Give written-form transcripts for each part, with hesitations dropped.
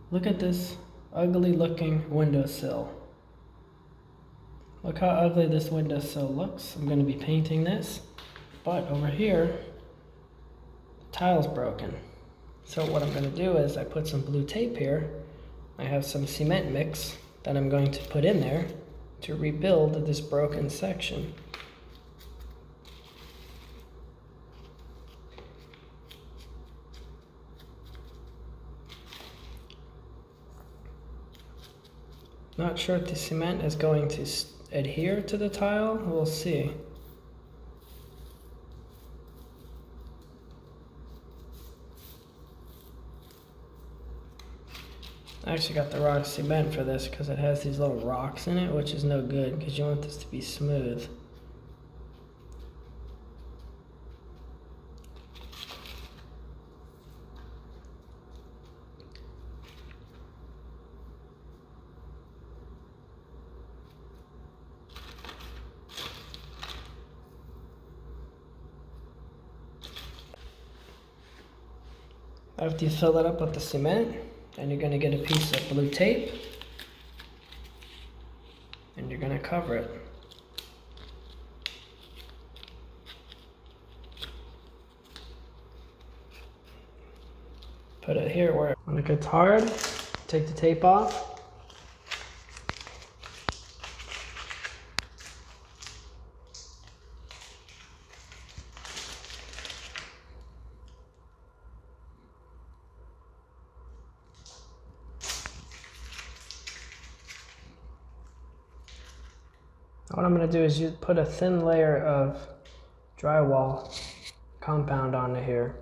Look at this ugly looking windowsill. Look how ugly this windowsill looks. I'm going to be painting this, but over here, the tile's broken. So what I'm going to do is I put some blue tape here. I have some cement mix that I'm going to put in there to rebuild this broken section. Not sure if the cement is going to adhere to the tile. We'll see. I actually got the wrong cement for this because it has these little rocks in it, which is no good because you want this to be smooth. After you fill it up with the cement, then you're going to get a piece of blue tape and you're going to cover it. Put it here where when it gets hard, take the tape off. What I'm going to do is you put a thin layer of drywall compound onto here.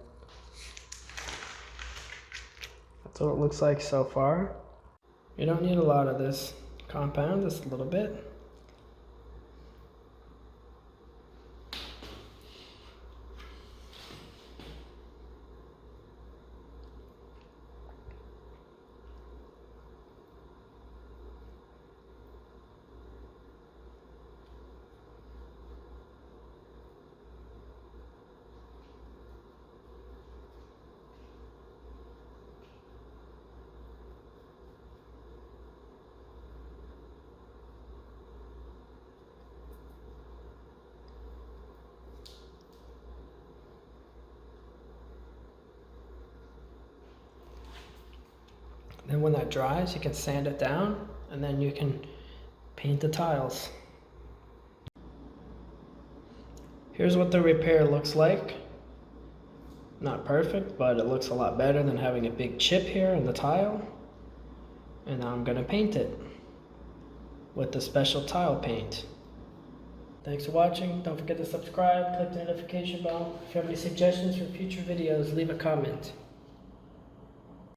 That's what it looks like so far. You don't need a lot of this compound, just a little bit. Then when that dries, you can sand it down and then you can paint the tiles. Here's what the repair looks like. Not perfect, but it looks a lot better than having a big chip here in the tile. And now I'm going to paint it with the special tile paint. Thanks for watching. Don't forget to subscribe, click the notification bell. If you have any suggestions for future videos, leave a comment.